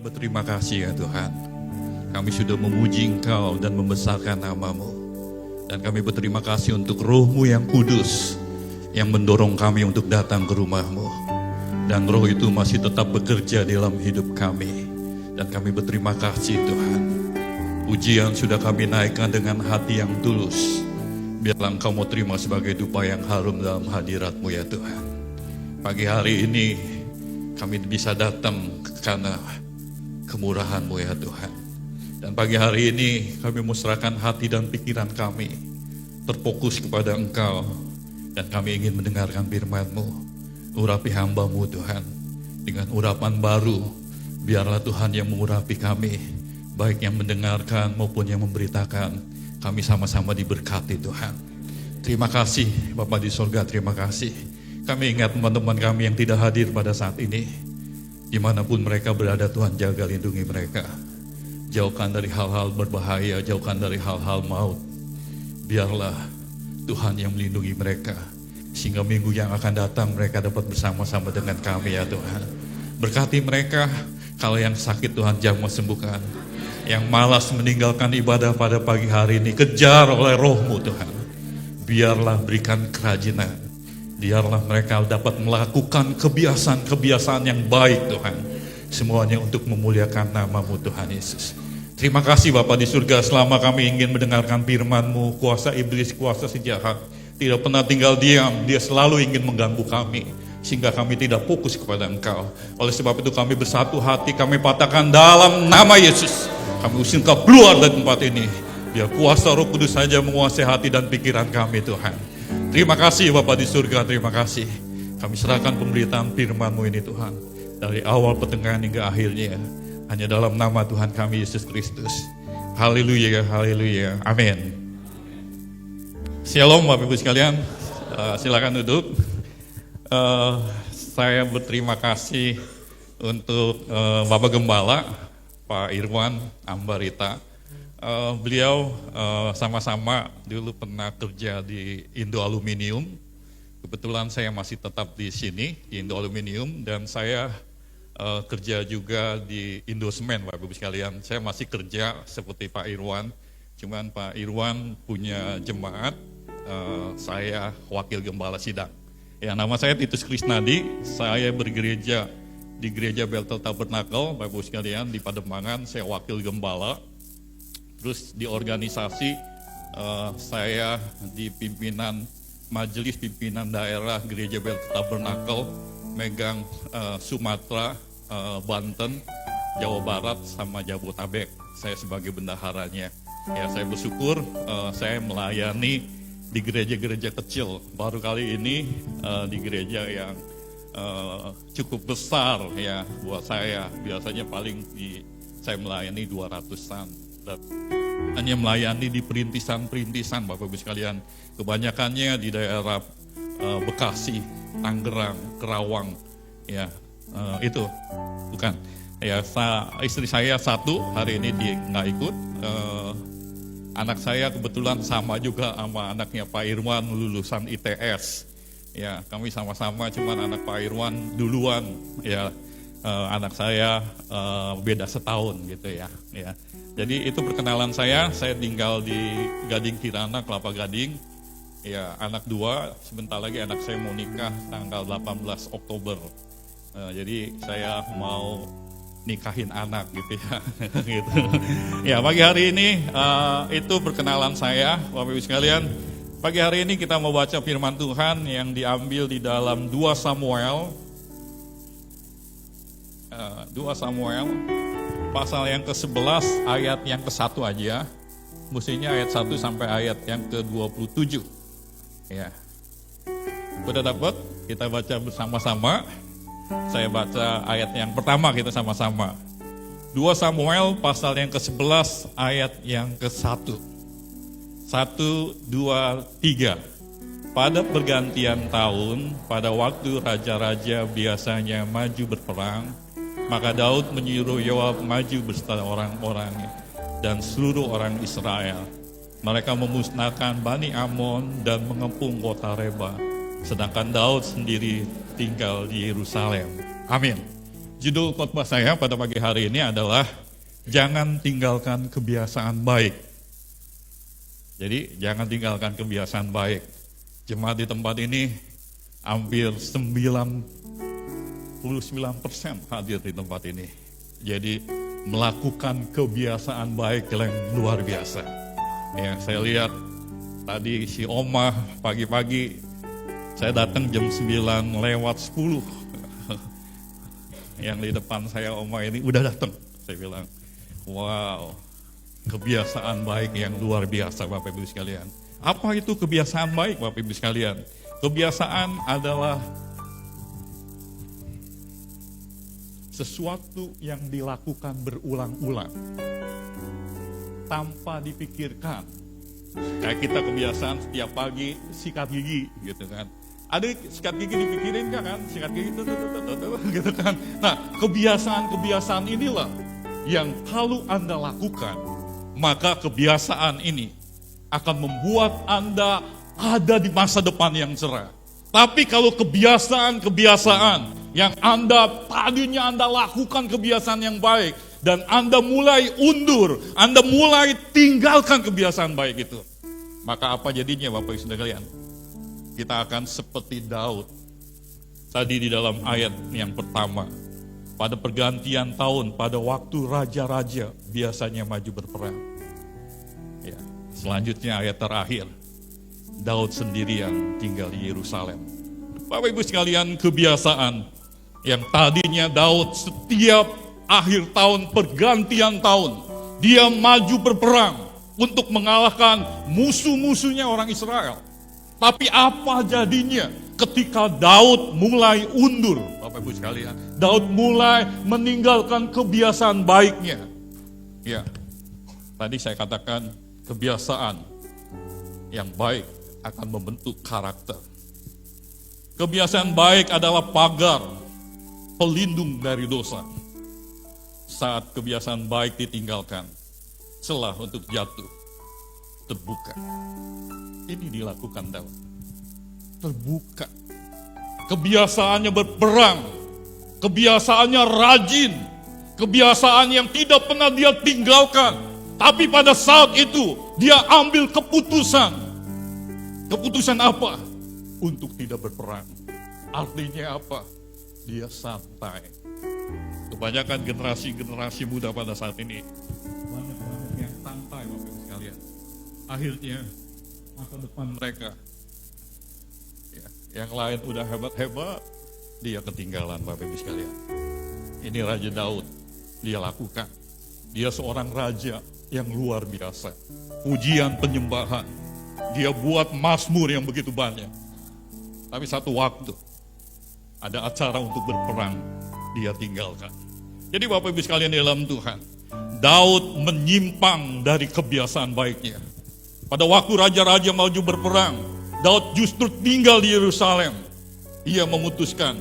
berterima kasih ya Tuhan. Kami sudah memuji Engkau dan membesarkan nama-Mu. Dan kami berterima kasih untuk Roh-Mu yang kudus, yang mendorong kami untuk datang ke rumah-Mu. Dan Roh itu masih tetap bekerja dalam hidup kami. Dan kami berterima kasih Tuhan. Pujian sudah kami naikkan dengan hati yang tulus. Biarlah Engkau mau terima sebagai dupa yang harum dalam hadirat-Mu ya Tuhan. Pagi hari ini kami bisa datang karena kemurahan-Mu ya Tuhan. Dan pagi hari ini kami musrahkan hati dan pikiran kami terfokus kepada Engkau. Dan kami ingin mendengarkan firman-Mu. Urapi hamba-Mu Tuhan dengan urapan baru. Biarlah Tuhan yang mengurapi kami, baik yang mendengarkan maupun yang memberitakan. Kami sama-sama diberkati Tuhan. Terima kasih Bapa di sorga, terima kasih. Kami ingat teman-teman kami yang tidak hadir pada saat ini. Dimanapun mereka berada Tuhan, jaga lindungi mereka. Jauhkan dari hal-hal berbahaya, jauhkan dari hal-hal maut. Biarlah Tuhan yang melindungi mereka. Sehingga minggu yang akan datang mereka dapat bersama-sama dengan kami ya Tuhan. Berkati mereka, kalau yang sakit Tuhan jamah sembuhkan. Yang malas meninggalkan ibadah pada pagi hari ini, kejar oleh Roh-Mu Tuhan. Biarlah berikan kerajinan. Biarlah mereka dapat melakukan kebiasaan-kebiasaan yang baik Tuhan. Semuanya untuk memuliakan nama-Mu Tuhan Yesus. Terima kasih Bapa di surga, selama kami ingin mendengarkan firman-Mu, kuasa iblis, kuasa si jahat tidak pernah tinggal diam, dia selalu ingin mengganggu kami. Sehingga kami tidak fokus kepada Engkau. Oleh sebab itu kami bersatu hati, kami patahkan dalam nama Yesus. Kami usir Engkau keluar dari tempat ini. Biar kuasa Roh Kudus saja menguasai hati dan pikiran kami Tuhan. Terima kasih Bapa di surga, terima kasih. Kami serahkan pemberitaan firman-Mu ini Tuhan. Dari awal pertengahan hingga akhirnya. Hanya dalam nama Tuhan kami Yesus Kristus. Haleluya, haleluya, amin. Shalom Bapak Ibu sekalian, silakan duduk. Saya berterima kasih untuk Bapak Gembala, Pak Irwan Ambarita. Beliau sama-sama dulu pernah kerja di Indo Aluminium. Kebetulan saya masih tetap di sini, di Indo Aluminium, dan saya kerja juga di Indo Semen, Bapak Ibu sekalian. Saya masih kerja seperti Pak Irwan, cuman Pak Irwan punya jemaat, saya wakil gembala sidang. Ya, nama saya Titus Krisnadi, saya bergereja di Gereja Bethel Tabernacle, Bapak Ibu sekalian, di Pademangan, saya wakil gembala. Terus di organisasi, saya di pimpinan, majelis pimpinan daerah Gereja Bethel Tabernacle, megang Sumatera, Banten, Jawa Barat, sama Jabotabek. Saya sebagai bendaharanya. Ya, saya bersyukur saya melayani di gereja-gereja kecil. Baru kali ini di gereja yang cukup besar ya buat saya. Biasanya paling saya melayani 200-an. Dan hanya melayani di perintisan-perintisan Bapak Ibu sekalian. Kebanyakannya di daerah Bekasi, Tangerang, Kerawang, ya itu bukan. Ya, istri saya satu hari ini dia nggak ikut. Anak saya kebetulan sama juga sama anaknya Pak Irwan, lulusan ITS. Ya, kami sama-sama, cuman anak Pak Irwan duluan. Ya, anak saya beda setahun gitu ya. Ya, jadi itu perkenalan saya. Saya tinggal di Gading Kirana, Kelapa Gading. Ya, anak dua, sebentar lagi anak saya mau nikah tanggal 18 Oktober. Jadi saya mau nikahin anak gitu ya. Gitu. Ya, pagi hari ini itu perkenalan saya, Bapak Ibu sekalian. Pagi hari ini kita mau baca firman Tuhan yang diambil di dalam 2 Samuel. 2 Samuel pasal yang ke-11 ayat yang ke-1 aja. Mestinya ayat 1 sampai ayat yang ke-27. Ya. Sudah dapat? Kita baca bersama-sama. Saya baca ayat yang pertama kita sama-sama. 2 Samuel pasal yang ke-11 ayat yang ke-1. 1, 2, 3. Pada pergantian tahun, pada waktu raja-raja biasanya maju berperang, maka Daud menyuruh Yoab maju beserta orang-orangnya dan seluruh orang Israel. Mereka memusnahkan Bani Amon dan mengepung kota Reba. Sedangkan Daud sendiri tinggal di Yerusalem. Amin. Judul khotbah saya pada pagi hari ini adalah jangan tinggalkan kebiasaan baik. Jadi jangan tinggalkan kebiasaan baik. Jemaat di tempat ini hampir 99% hadir di tempat ini. Jadi melakukan kebiasaan baik yang luar biasa. Ya, saya lihat tadi si Oma pagi-pagi, saya datang jam 9:10. Yang di depan saya Oma ini udah datang. Saya bilang, wow, kebiasaan baik yang luar biasa Bapak Ibu sekalian. Apa itu kebiasaan baik Bapak Ibu sekalian? Kebiasaan adalah sesuatu yang dilakukan berulang-ulang tanpa dipikirkan. Kayak kita kebiasaan setiap pagi sikat gigi gitu kan. Ada sikat gigi dipikirin kan? Sikat gigi gitu kan. Nah, kebiasaan-kebiasaan inilah yang kalau Anda lakukan, maka kebiasaan ini akan membuat Anda ada di masa depan yang cerah. Tapi kalau kebiasaan-kebiasaan yang tadinya Anda lakukan kebiasaan yang baik, dan Anda mulai undur, Anda mulai tinggalkan kebiasaan baik itu, maka apa jadinya Bapak Ibu sekalian? Kita akan seperti Daud. Tadi di dalam ayat yang pertama, pada pergantian tahun, pada waktu raja-raja biasanya maju berperang. Ya, selanjutnya ayat terakhir, Daud sendirian tinggal di Yerusalem. Bapak Ibu sekalian, kebiasaan yang tadinya Daud setiap akhir tahun, pergantian tahun, dia maju berperang untuk mengalahkan musuh-musuhnya orang Israel. Tapi apa jadinya ketika Daud mulai undur, Bapak Ibu sekalian? Daud mulai meninggalkan kebiasaan baiknya. Ya, tadi saya katakan kebiasaan yang baik akan membentuk karakter. Kebiasaan baik adalah pagar pelindung dari dosa. Saat kebiasaan baik ditinggalkan, celah untuk jatuh terbuka. Ini dilakukan Daud. Terbuka. Kebiasaannya berperang. Kebiasaannya rajin. Kebiasaan yang tidak pernah dia tinggalkan. Tapi pada saat itu, dia ambil keputusan. Keputusan apa? Untuk tidak berperang. Artinya apa? Dia santai. Kebanyakan generasi muda pada saat ini banyak yang santai Bapak Ibu sekalian. Akhirnya masa depan mereka, ya, yang lain udah hebat-hebat, dia ketinggalan Bapak Ibu sekalian. Ini Raja Daud, dia lakukan. Dia seorang raja yang luar biasa. Pujian penyembahan, dia buat mazmur yang begitu banyak. Tapi satu waktu ada acara untuk berperang, dia tinggalkan. Jadi Bapak Ibu sekalian di dalam Tuhan, Daud menyimpang dari kebiasaan baiknya. Pada waktu raja-raja maju berperang, Daud justru tinggal di Yerusalem. Ia memutuskan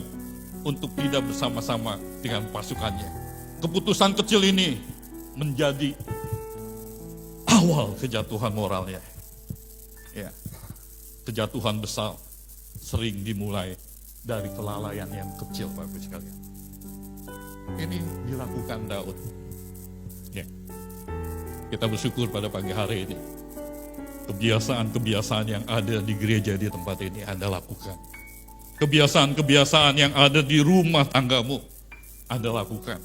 untuk tidak bersama-sama dengan pasukannya. Keputusan kecil ini menjadi awal kejatuhan moralnya. Ya, kejatuhan besar sering dimulai dari kelalaian yang kecil, Bapak Ibu sekalian. Ini dilakukan Daud. Ya. Kita bersyukur pada pagi hari ini. Kebiasaan-kebiasaan yang ada di gereja di tempat ini Anda lakukan. Kebiasaan-kebiasaan yang ada di rumah tanggamu Anda lakukan.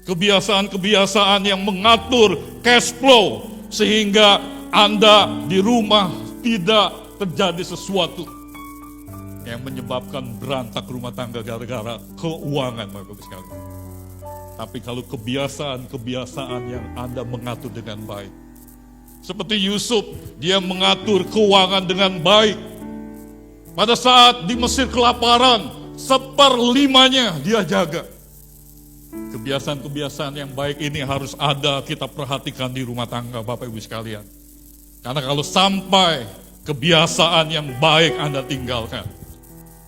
Kebiasaan-kebiasaan yang mengatur cash flow sehingga Anda di rumah tidak terjadi sesuatu yang menyebabkan berantak rumah tangga gara-gara keuangan, Bapak Ibu sekalian. Tapi kalau kebiasaan-kebiasaan yang Anda mengatur dengan baik, seperti Yusuf, dia mengatur keuangan dengan baik. Pada saat di Mesir kelaparan, 1/5-nya dia jaga. Kebiasaan-kebiasaan yang baik ini harus ada kita perhatikan di rumah tangga Bapak Ibu sekalian. Karena kalau sampai kebiasaan yang baik Anda tinggalkan,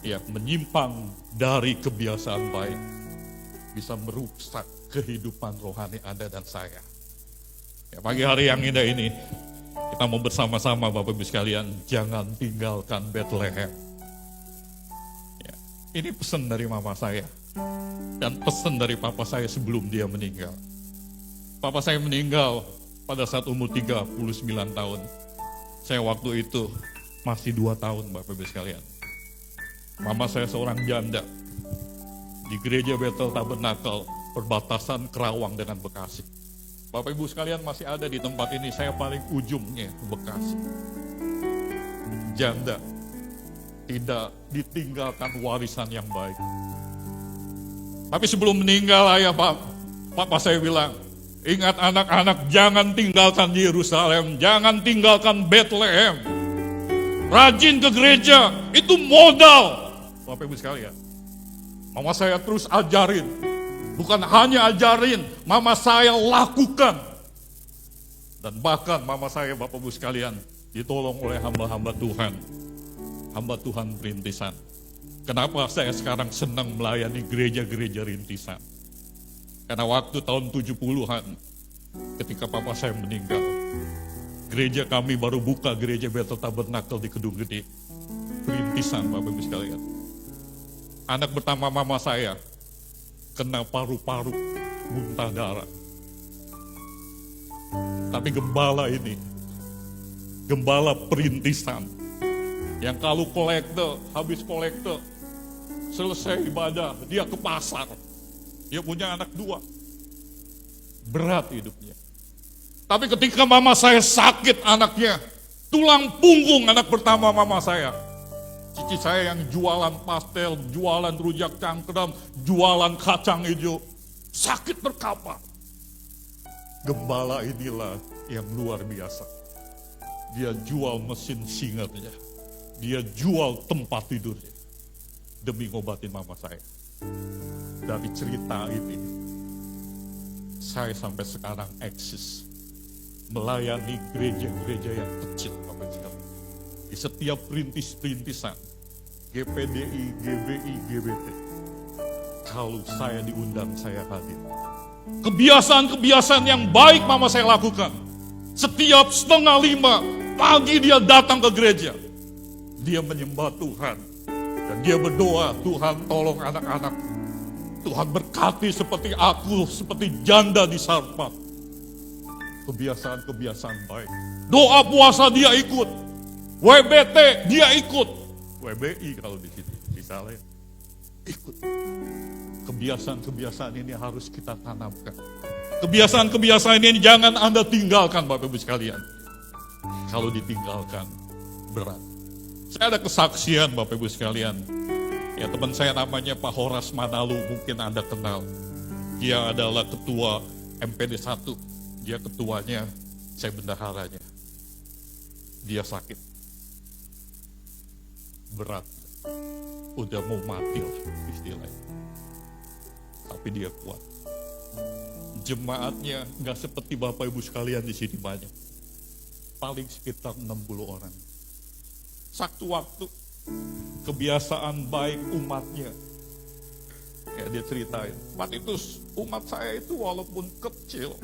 ya menyimpang dari kebiasaan baik, bisa merusak kehidupan rohani Anda dan saya. Ya, pagi hari yang indah ini, kita mau bersama-sama Bapak Ibu sekalian, jangan tinggalkan Bethlehem. Ya, ini pesan dari mama saya. Dan pesan dari papa saya sebelum dia meninggal. Papa saya meninggal pada saat umur 39 tahun. Saya waktu itu masih 2 tahun, Bapak Ibu sekalian. Mama saya seorang janda di gereja Bethel Tabernakel, perbatasan Kerawang dengan Bekasi. Bapak Ibu sekalian masih ada di tempat ini, saya paling ujungnya Bekasi. Janda, tidak ditinggalkan warisan yang baik. Tapi sebelum meninggal ayah papa saya bilang, ingat anak-anak, jangan tinggalkan Yerusalem, jangan tinggalkan Bethlehem. Rajin ke gereja, itu modal. Bapak Ibu sekalian, mama saya terus ajarin. Bukan hanya ajarin, mama saya lakukan. Dan bahkan mama saya, Bapak Ibu sekalian, ditolong oleh hamba-hamba Tuhan. Hamba Tuhan perintisan. Kenapa saya sekarang senang melayani gereja-gereja rintisan? Karena waktu tahun 70-an, ketika papa saya meninggal, gereja kami baru buka gereja Bethel Tabernakel di Kedung Gede. Perintisan, Bapak Ibu sekalian. Anak pertama mama saya kena paru-paru, muntah darah. Tapi gembala ini, gembala perintisan, yang kalau kolektor, habis kolektor, selesai ibadah, dia ke pasar. Dia punya anak 2. Berat hidupnya. Tapi ketika mama saya sakit anaknya, tulang punggung anak pertama mama saya. Cici saya yang jualan pastel, jualan rujak cangkram, jualan kacang hijau. Sakit berkapar. Gembala inilah yang luar biasa. Dia jual mesin singernya. Dia jual tempat tidurnya. Demi ngobatin mama saya. Dari cerita ini, saya sampai sekarang eksis. Melayani gereja-gereja yang kecil, Bapak sekalian. Di setiap perintisan, GPDI, GBI, GBT. Kalau saya diundang, saya hadir. Kebiasaan-kebiasaan yang baik mama saya lakukan. Setiap 4:30 pagi dia datang ke gereja. Dia menyembah Tuhan. Dan dia berdoa, Tuhan tolong anak-anak. Tuhan berkati seperti aku, seperti janda di Sarpat. Kebiasaan-kebiasaan baik. Doa puasa dia ikut. WBT dia ikut. WBI kalau di sini, misalnya. Ikut. Kebiasaan-kebiasaan ini harus kita tanamkan. Kebiasaan-kebiasaan ini jangan Anda tinggalkan, Bapak Ibu sekalian. Kalau ditinggalkan, berat. Saya ada kesaksian, Bapak Ibu sekalian. Ya, teman saya namanya Pak Horas Manalu, mungkin Anda kenal. Dia adalah ketua MPD 1. Dia ketuanya, saya bendaharanya. Dia sakit. Berat. Udah mau mati lah istilahnya. Tapi dia kuat. Jemaatnya gak seperti Bapak Ibu sekalian di sini banyak. Paling sekitar 60 orang. Waktu kebiasaan baik umatnya. Ya, dia ceritain, Pak Titus, umat saya itu walaupun kecil,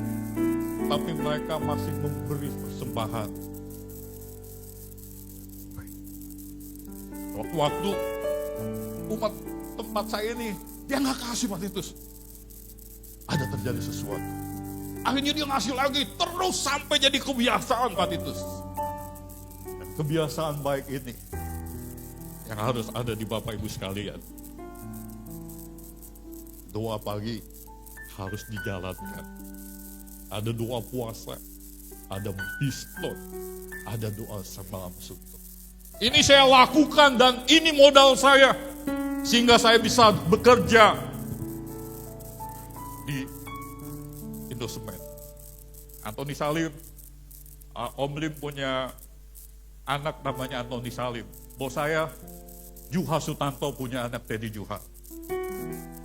tapi mereka masih memberi persembahan. Waktu umat tempat saya ini, dia nggak kasih Pak Titus. Ada terjadi sesuatu. Akhirnya dia ngasih lagi, terus sampai jadi kebiasaan Pak Titus. Kebiasaan baik ini yang harus ada di Bapak Ibu sekalian. Doa pagi harus dijalankan. Ada doa puasa, ada bistor, ada doa semalam suntuk. Ini saya lakukan dan ini modal saya. Sehingga saya bisa bekerja di Indosemen. Antoni Salim, Om Lim punya anak namanya Antoni Salim. Bos saya, Juha Sutanto punya anak Teddy Juha.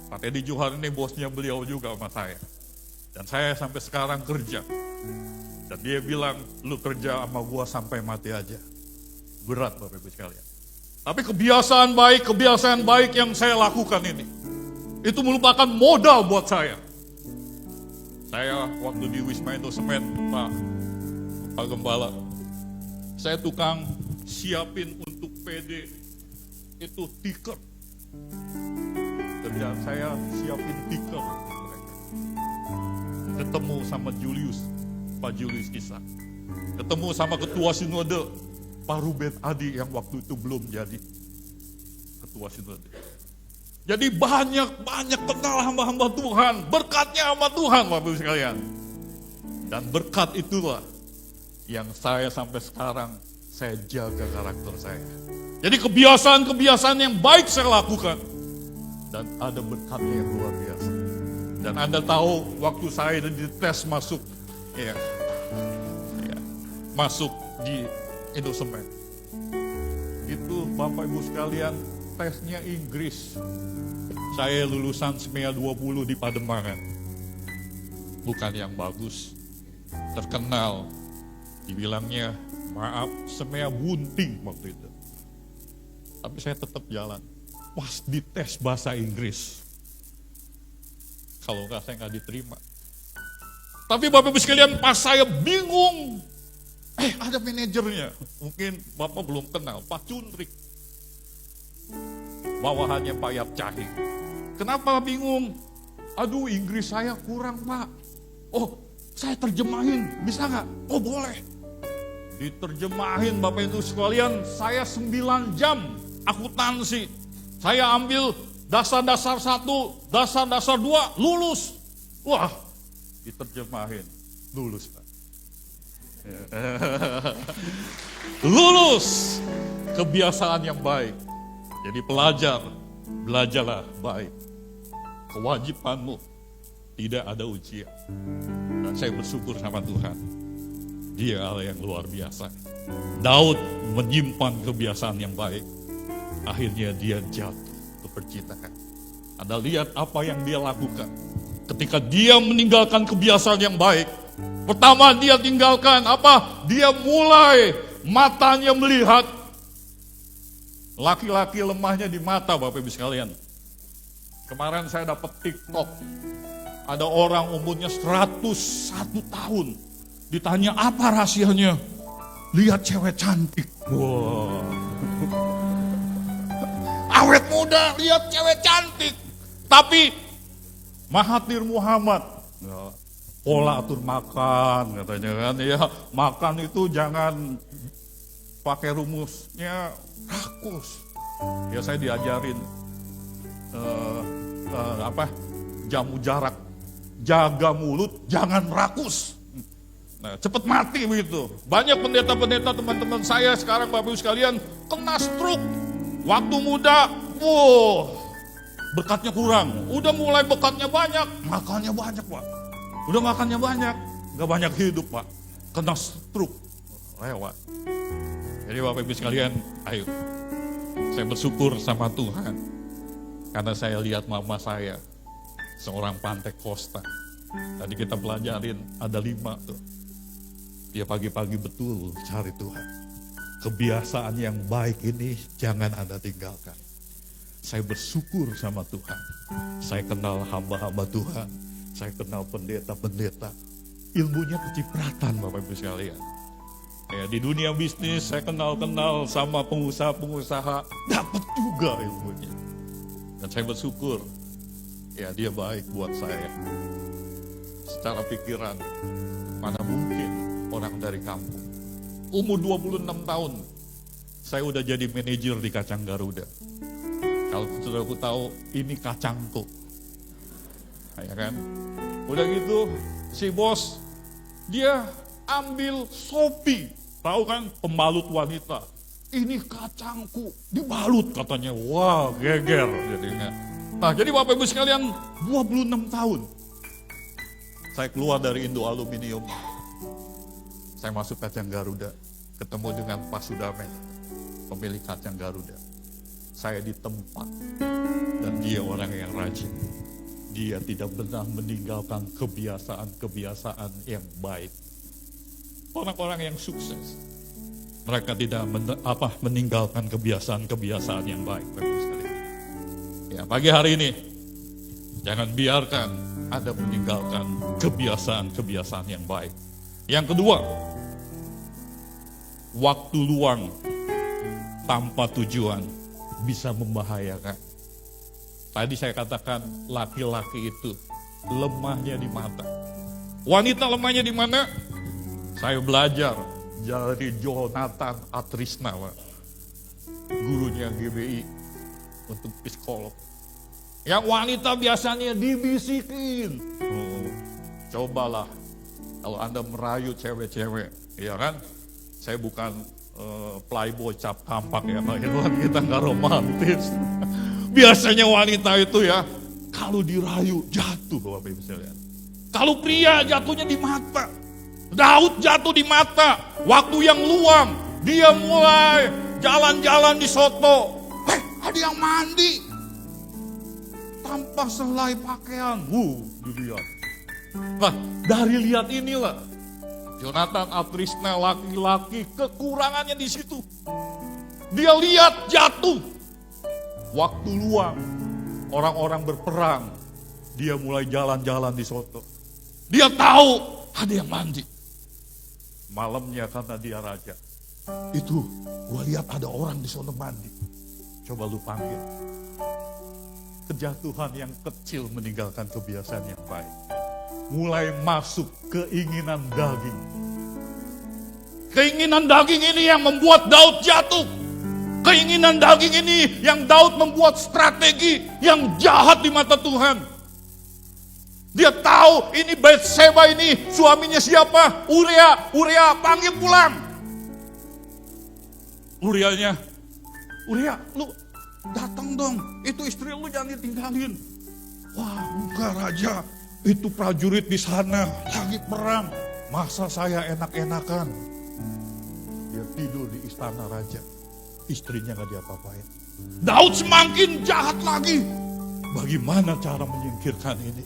Pak Teddy Juha ini bosnya beliau juga sama saya. Dan saya sampai sekarang kerja. Dan dia bilang, lu kerja sama gua sampai mati aja. Berat Bapak Ibu sekalian. Tapi kebiasaan baik yang saya lakukan ini, itu merupakan modal buat saya. Saya waktu di Wisma Indosemen, Pak Gembala, saya tukang siapin untuk PD itu tiket. kerjaan saya siapin tiket. Ketemu sama Pak Julius Kisah. Ketemu sama ketua sinode, Pak Ruben Adi yang waktu itu belum jadi ketua sinode. Jadi banyak kenal hamba-hamba Tuhan, berkatnya hamba Tuhan Bapak Ibu sekalian. Dan berkat itulah yang saya sampai sekarang saya jaga karakter saya. Jadi kebiasaan-kebiasaan yang baik saya lakukan. Dan ada berkatnya yang luar biasa. Dan Anda tahu waktu saya dites masuk masuk di Indosemen. Itu Bapak Ibu sekalian tesnya Inggris. Saya lulusan SMEA 20 di Pademangan. Bukan yang bagus. Terkenal. Dibilangnya maaf SMEA bunting waktu itu. Tapi saya tetap jalan. Pas dites bahasa Inggris. Kalau enggak saya enggak diterima. Tapi Bapak Ibu sekalian pas saya bingung. Ada manajernya. Mungkin Bapak belum kenal, Pak Cundrik. Bawahannya Pak Yap Cahing. Kenapa bingung? Aduh Inggris saya kurang Pak. Oh saya terjemahin, bisa nggak? Oh boleh. Diterjemahin Bapak Ibu sekalian, saya 9 jam akuntansi. Saya ambil dasar-dasar 1, dasar-dasar 2, lulus. Wah, diterjemahin, lulus Pak. Lulus, kebiasaan yang baik. Jadi belajarlah baik. Kewajibanmu tidak ada ujian. Dan saya bersyukur sama Tuhan. Dia Allah yang luar biasa. Daud menyimpan kebiasaan yang baik. Akhirnya dia jatuh ke percintaan. Anda lihat apa yang dia lakukan. Ketika dia meninggalkan kebiasaan yang baik. Pertama dia tinggalkan apa? Dia mulai matanya melihat. Laki-laki lemahnya di mata Bapak Ibu sekalian. Kemarin saya dapat TikTok. Ada orang umurnya 101 tahun. Ditanya apa rahasianya? Lihat cewek cantik. Wah. Awet muda lihat cewek cantik. Tapi Mahathir Muhammad. Pola atur makan katanya kan. Ya makan itu jangan pakai rumusnya rakus. Ya saya diajarin jamu jarak, jaga mulut, jangan rakus. Nah, cepet mati begitu. Banyak pendeta-pendeta teman-teman saya sekarang Bapak Ibu sekalian kena stroke. Waktu muda, berkatnya kurang. Udah mulai bekatnya banyak, makannya banyak Pak. Udah makannya banyak, gak banyak hidup Pak. Kena stroke, lewat. Jadi Bapak Ibu sekalian, ayo. Saya bersyukur sama Tuhan. Karena saya lihat mama saya, seorang Pantekosta. Tadi kita pelajarin, ada 5 tuh. Dia pagi-pagi betul cari Tuhan. Kebiasaan yang baik ini jangan Anda tinggalkan. Saya bersyukur sama Tuhan. Saya kenal hamba-hamba Tuhan. Saya kenal pendeta-pendeta. Ilmunya kecipratan Bapak Ibu sekalian. Ya, di dunia bisnis saya kenal-kenal sama pengusaha-pengusaha. Dapat juga ilmunya. Dan saya bersyukur. Ya dia baik buat saya. Secara pikiran. Mana mungkin orang dari kampung. Umur 26 tahun. Saya udah jadi manajer di Kacang Garuda. Kalau saudaraku tahu ini kacangku. Ya kan? Udah gitu si bos dia ambil Shopee. Tahu kan pembalut wanita. Ini kacangku dibalut katanya. Wah geger jadinya. Nah jadi Bapak Ibu sekalian 26 tahun. Saya keluar dari Indo Aluminium. Saya masuk Kacang Garuda. Ketemu dengan Pak Sudamen. Pemilik Kacang Garuda. Saya ditempat. Dan dia orang yang rajin. Dia tidak pernah meninggalkan kebiasaan-kebiasaan yang baik. Orang-orang yang sukses. Mereka tidak meninggalkan kebiasaan-kebiasaan yang baik. Ya, pagi hari ini. Jangan biarkan Anda meninggalkan kebiasaan-kebiasaan yang baik. Yang kedua, waktu luang tanpa tujuan bisa membahayakan. Tadi saya katakan laki-laki itu lemahnya di mata. Wanita lemahnya di mana? Saya belajar dari Jonathan Atrisna, Pak. Gurunya GBI untuk psikolog. Yang wanita biasanya dibisikin. Cobalah kalau Anda merayu cewek-cewek, ya kan? Saya bukan playboy cap kampak ya, Pak Irwan, kita nggak romantis. Biasanya wanita itu ya, kalau dirayu jatuh, Bapak Ibu sekalian. Kalau pria jatuhnya di mata. Daud jatuh di mata. Waktu yang luang, dia mulai jalan-jalan di soto. Ada yang mandi. Tanpa selai pakaian. Dilihat. Nah, dari lihat inilah Jonathan Atrisna, laki-laki, kekurangannya di situ. Dia lihat jatuh. Waktu luang, orang-orang berperang. Dia mulai jalan-jalan di soto. Dia tahu ada yang mandi. Malamnya karena dia raja. Itu, gua lihat ada orang di sono mandi. Coba lu panggil. Kejatuhan yang kecil meninggalkan kebiasaan yang baik. Mulai masuk keinginan daging. Keinginan daging ini yang membuat Daud jatuh. Keinginan daging ini yang Daud membuat strategi yang jahat di mata Tuhan. Dia tahu ini Batseba ini suaminya siapa? Uria panggil pulang. Uria, lu datang dong. Itu istri lu jangan ditinggalin. Wah, enggak raja. Itu prajurit di sana lagi perang. Masa saya enak-enakan? Dia tidur di istana raja. Istrinya gak diapa-apain. Daud semakin jahat lagi. Bagaimana cara menyingkirkan ini?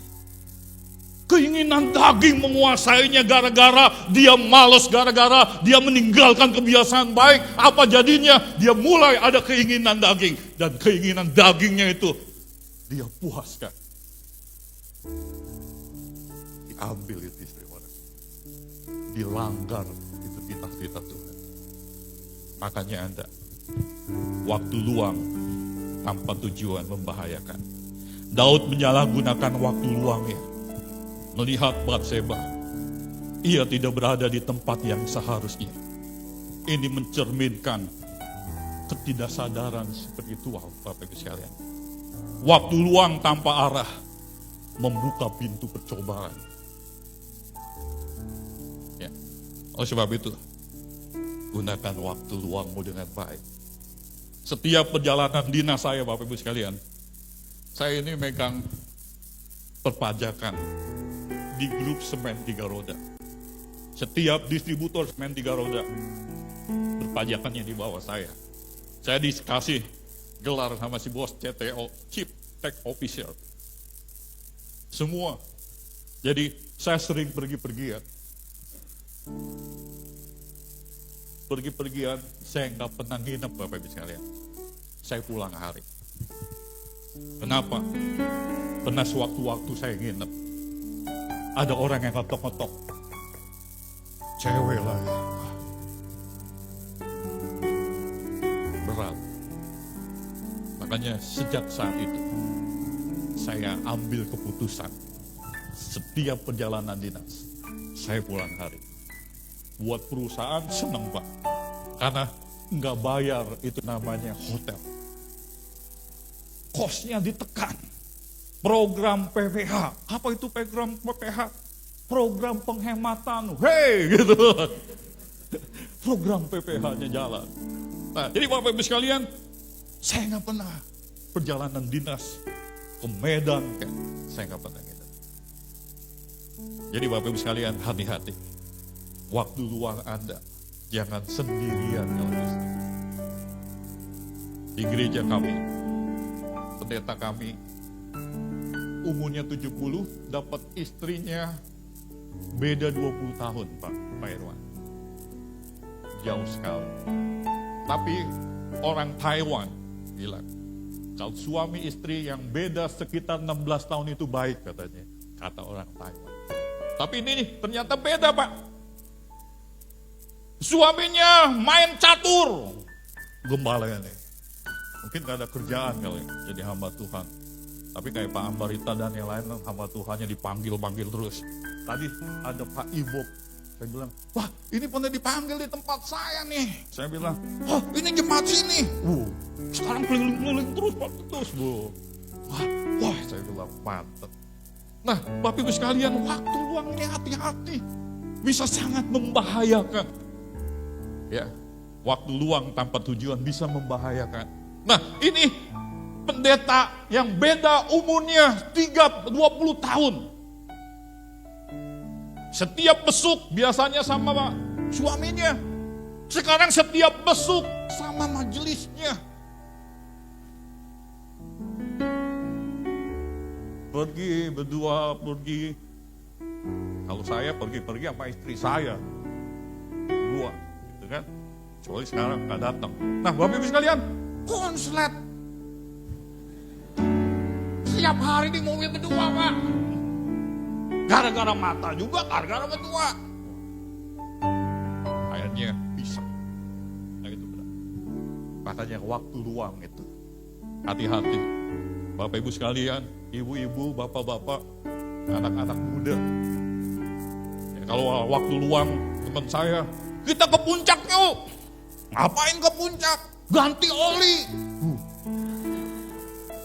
Keinginan daging menguasainya gara-gara dia malas, gara-gara dia meninggalkan kebiasaan baik. Apa jadinya? Dia mulai ada keinginan daging. Dan keinginan dagingnya itu dia puaskan. Diambil itu istri orang. Dilanggar itu titah-titah Tuhan. Makanya Anda waktu luang tanpa tujuan membahayakan. Daud menyalahgunakan waktu luangnya. Melihat Batseba. Ia tidak berada di tempat yang seharusnya. Ini mencerminkan ketidaksadaran spiritual, Bapak Ibu sekalian. Waktu luang tanpa arah membuka pintu percobaan. Ya. Oleh sebab itu, gunakan waktu luangmu dengan baik. Setiap perjalanan dinas saya, Bapak Ibu sekalian, saya ini megang perpajakan di grup semen 3 roda. Setiap distributor semen 3 roda, perpajakannya di bawah saya. Saya dikasih gelar sama si bos CTO, Chief Tech Officer. Semua. Jadi saya sering pergi-pergian. Pergi-pergian, saya nggak pernah nginep, Bapak Ibu sekalian. Saya pulang hari. Kenapa? Karena sewaktu-waktu saya nginep, ada orang yang ngetok-ngetok. Cewek lah. Berat. Makanya sejak saat itu, saya ambil keputusan. Setiap perjalanan dinas, saya pulang hari. Buat perusahaan seneng, Pak. Karena nggak bayar, itu namanya hotel. Kosnya ditekan. Program PPH. Apa itu program PPH? Program penghematan. Hei, gitu. Program PPH-nya jalan. Nah, jadi Bapak Ibu sekalian, saya nggak pernah perjalanan dinas ke Medan, kan? Saya nggak pernah gitu. Jadi Bapak Ibu sekalian, hati-hati. Waktu luang Anda, jangan sendirian kalau bisa. Di gereja kami, pendeta kami, umurnya 70, dapat istrinya beda 20 tahun, Pak Irwan. Jauh sekali. Tapi orang Taiwan bilang, kalau suami istri yang beda sekitar 16 tahun itu baik katanya, kata orang Taiwan. Tapi ini nih, ternyata beda, Pak. Suaminya main catur. Gembalanya nih. Mungkin gak ada kerjaan kali jadi hamba Tuhan. Tapi kayak Pak Ambarita dan yang lain sama Tuhannya dipanggil-panggil terus. Tadi ada Pak Ibob. Saya bilang, wah ini pernah dipanggil di tempat saya nih. Saya bilang, oh ini jemaat sini. Sekarang keliling-keliling terus Pak terus Bu. Wah saya bilang mantap. Nah Bapak Ibu sekalian, waktu luang ini hati-hati. Bisa sangat membahayakan. Ya, waktu luang tanpa tujuan bisa membahayakan. Nah ini pendeta yang beda umurnya 20 tahun. Setiap besuk biasanya sama suaminya. Sekarang setiap besuk sama majelisnya. Pergi berdua, pergi. Kalau saya pergi sama istri saya. Berdua, gitu kan. Kecuali sekarang gak datang. Nah Bapak Ibu sekalian, konslet. Setiap hari di mobil berdua Pak. Gara-gara mata juga, gara-gara berdua. Akhirnya bisa. Nah itu benar. Makanya waktu luang itu. Hati-hati. Bapak Ibu sekalian, ibu-ibu, bapak-bapak, anak-anak muda. Ya, kalau waktu luang teman saya, kita ke puncak yuk. Ngapain ke puncak? Ganti oli.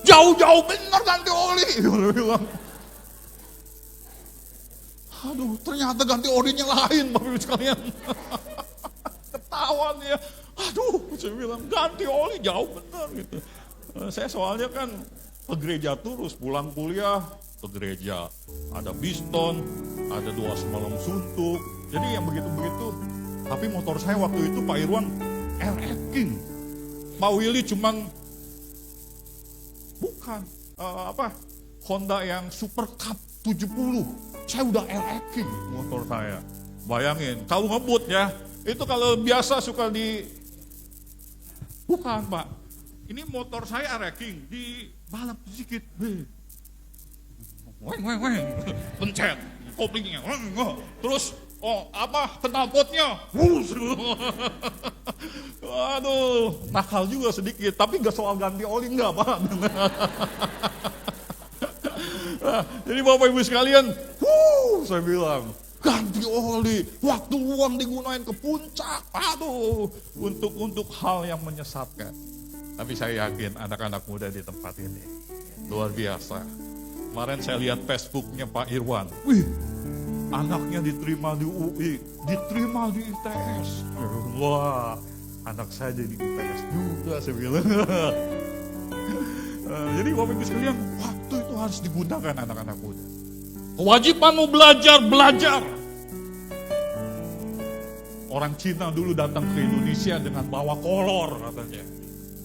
Jauh-jauh bener ganti oli. Aduh, ternyata ganti olinya lain Bapak Ibu sekalian. Ketahuan ya. Aduh, saya bilang ganti oli jauh bener gitu. Saya soalnya kan ke gereja terus, pulang kuliah ke gereja. Ada Biston, ada 2 semalam suntuk. Jadi yang begitu-begitu. Tapi motor saya waktu itu Pak Irwan RX King. Pak Willy cuman bukan Honda yang Super Cup 70. Saya udah RX King motor saya. Bayangin, kalau ngebut ya, itu kalau biasa suka bukan Pak. Ini motor saya RX King, di balap sedikit. Weng. Pencet, koplingnya. Terus, knalpotnya. Aduh, nakal juga sedikit. Tapi gak soal ganti oli, enggak Pak. Nah, jadi Bapak Ibu sekalian, saya bilang, ganti oli, waktu luang digunain ke puncak, aduh, untuk hal yang menyesatkan. Tapi saya yakin anak-anak muda di tempat ini, luar biasa. Kemarin saya lihat Facebooknya Pak Irwan, anaknya diterima di UI, diterima di ITS. Wah, anak saya jadi ITS juga, saya bilang. Jadi Bapak Ibu sekalian, waktu itu harus digunakan anak-anak muda. Kewajibanmu belajar. Orang Cina dulu datang ke Indonesia dengan bawa kolor katanya.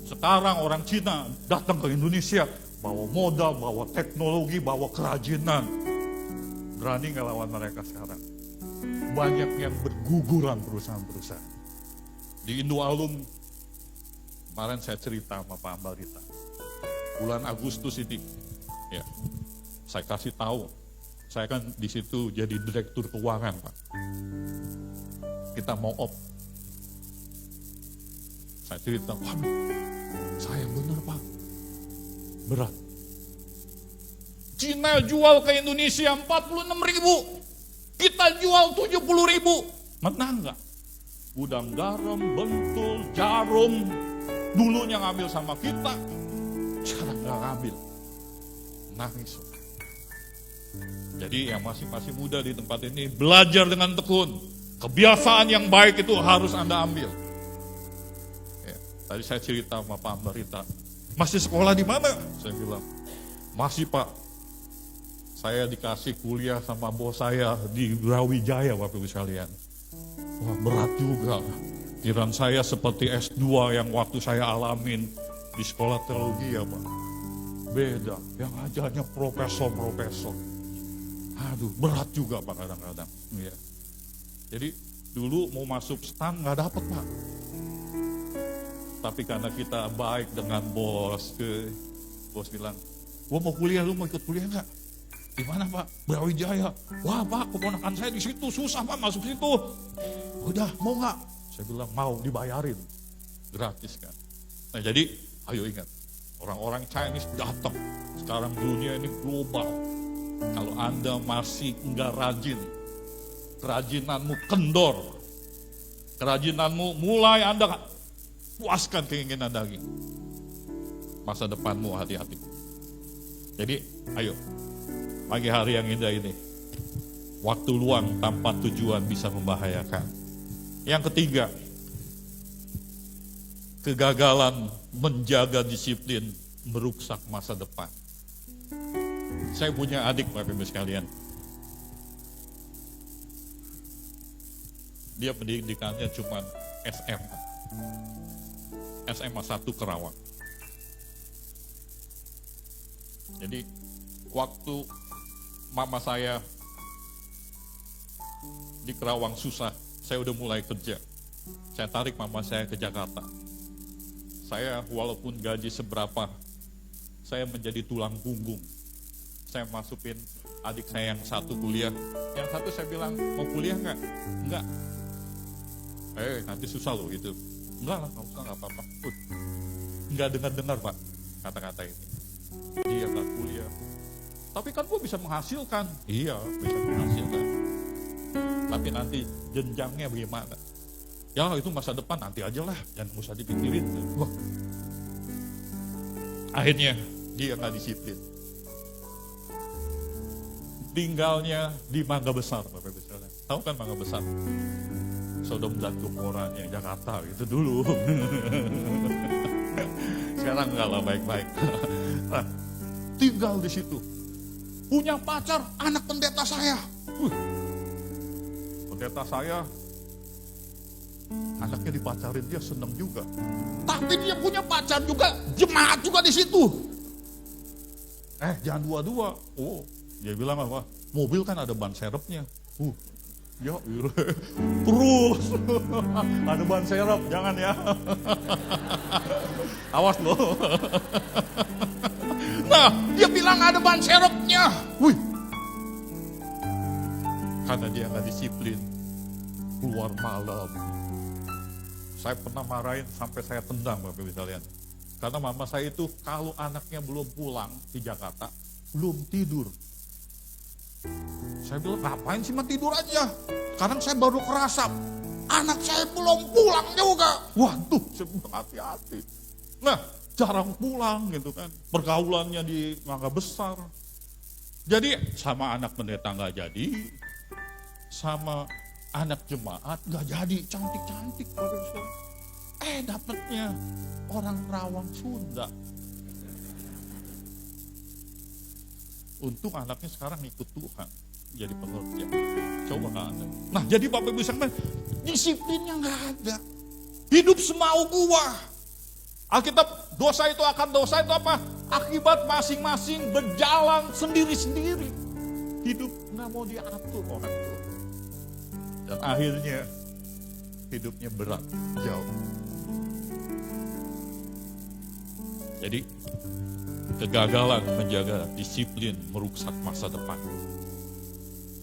Sekarang orang Cina datang ke Indonesia bawa modal, bawa teknologi, bawa kerajinan. Berani nggak lawan mereka sekarang? Banyak yang berguguran perusahaan-perusahaan. Di Indo Alum, kemarin saya cerita sama Pak Ambarita. Bulan Agustus ini, ya, saya kasih tahu, saya kan di situ jadi direktur keuangan Pak. Kita mau op. Saya cerita, waduh, saya bener Pak, berat. Cina jual ke Indonesia 46.000, kita jual 70.000, menang nggak? Gudang garam, Bentul, Jarum, dulunya ngambil sama kita, sekarang nggak ngambil, nangis. Jadi yang masih muda di tempat ini belajar dengan tekun. Kebiasaan yang baik itu harus Anda ambil. Ya, tadi saya cerita sama Pak Ambarita, masih sekolah di mana? Saya bilang, masih Pak. Saya dikasih kuliah sama bos saya di Brawijaya Bapak Ibu sekalian. Wah berat juga. Pikiran saya seperti S2 yang waktu saya alamin di sekolah teologi ya Pak. Beda, yang ajarnya profesor. Aduh berat juga Pak kadang-kadang. Ya. Jadi dulu mau masuk stan nggak dapet Pak. Tapi karena kita baik dengan bos bilang, gua mau kuliah, lu mau ikut kuliah nggak? Di mana Pak? Brawijaya. Wah Pak, keponakan saya di situ susah Pak masuk situ. Udah mau nggak? Saya bilang mau, dibayarin, gratis kan. Nah jadi ayo ingat, Orang-orang Chinese datang. Sekarang dunia ini global. Kalau Anda masih enggak rajin, kerajinanmu kendor, kerajinanmu mulai Anda puaskan keinginan daging, masa depanmu hati-hati. Jadi ayo, pagi hari yang indah ini, waktu luang tanpa tujuan bisa membahayakan. Yang ketiga, kegagalan menjaga disiplin merusak masa depan. Saya punya adik, Bapak Ibu sekalian. Dia pendidikannya cuma SMA. SMA 1 Kerawang. Jadi waktu mama saya di Kerawang susah, saya udah mulai kerja. Saya tarik mama saya ke Jakarta. Saya walaupun gaji seberapa, saya menjadi tulang punggung. Saya masukin adik saya yang satu kuliah. Yang satu saya bilang, mau kuliah nggak? Enggak. Nanti susah loh itu. Enggak lah, nggak usah, nggak apa-apa. Nggak dengar-dengar Pak, kata-kata ini. Dia nggak kuliah. Tapi kan gue bisa menghasilkan. Iya, bisa menghasilkan. Tapi nanti jenjangnya bagaimana? Ya itu masa depan nanti aja lah, jangan usah dipikirin. Wah. Akhirnya dia nggak disiplin. Tinggalnya di Mangga Besar, Bapak Ibu sekalian. Tahu kan Mangga Besar? Sodom dan Gomoranya Jakarta itu dulu. Sekarang enggak lah, baik-baik. Nah, tinggal di situ. Punya pacar anak pendeta saya. Pendeta saya, anaknya dipacarin, dia seneng juga. Tapi dia punya pacar juga, jemaat juga di situ. Jangan dua-dua. Dia bilang apa? Mobil kan ada ban serepnya. Ya, terus ada ban serep, jangan ya. Awas loh. Nah, dia bilang ada ban serepnya. Karena dia nggak disiplin, keluar malam. Saya pernah marahin sampai saya tendang, Bapak Ibu sekalian. Karena mama saya itu kalau anaknya belum pulang di Jakarta, belum tidur. Saya bilang, ngapain sih mah tidur aja? Sekarang saya baru kerasa, anak saya belum pulang juga. Waduh, saya bilang hati-hati. Nah, jarang pulang gitu kan. Pergaulannya di Mangga Besar. Jadi sama anak pendeta nggak jadi, sama anak jemaat nggak jadi, cantik-cantik. Dapatnya orang Kerawang Sunda. Untung anaknya sekarang ikut Tuhan, jadi pengertian. Coba nggak ada. Nah, jadi Bapak Ibu sekalian, disiplinnya nggak ada. Hidup semau gua. Alkitab, dosa itu apa? Akibat masing-masing berjalan sendiri-sendiri. Hidup nggak mau diatur orang itu. Dan akhirnya hidupnya berat, jauh. Jadi kegagalan menjaga disiplin merusak masa depan.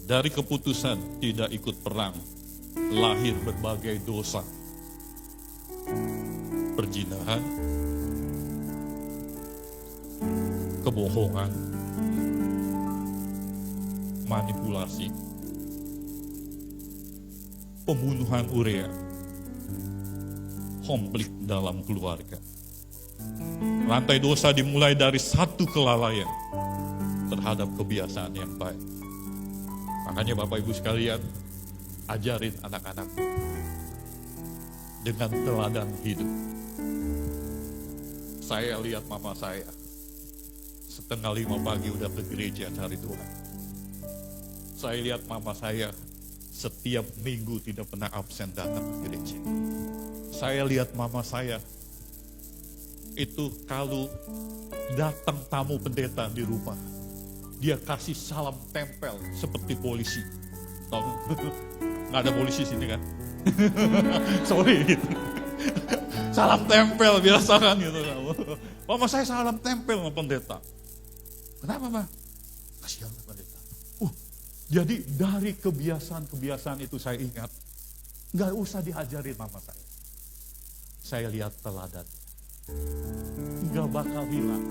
Dari keputusan tidak ikut perang, lahir berbagai dosa. Perzinahan, kebohongan, manipulasi, pembunuhan Urea, konflik dalam keluarga. Rantai dosa dimulai dari satu kelalaian terhadap kebiasaan yang baik. Makanya Bapak Ibu sekalian, ajarin anak-anak dengan teladan hidup. Saya lihat mama saya 4:30 pagi udah ke gereja cari Tuhan. Saya lihat mama saya setiap minggu tidak pernah absen datang ke gereja. Saya lihat mama saya itu kalau datang tamu pendeta di rumah, dia kasih salam tempel seperti polisi. Tahu? Nggak ada polisi sini kan? Sorry. Salam tempel biasa kan gitu. Mama saya salam tempel sama pendeta. Kenapa, Ma? Kasihan pendeta. Jadi dari kebiasaan-kebiasaan itu saya ingat, nggak usah diajarin mama saya. Saya lihat teladan. gak bakal hilang.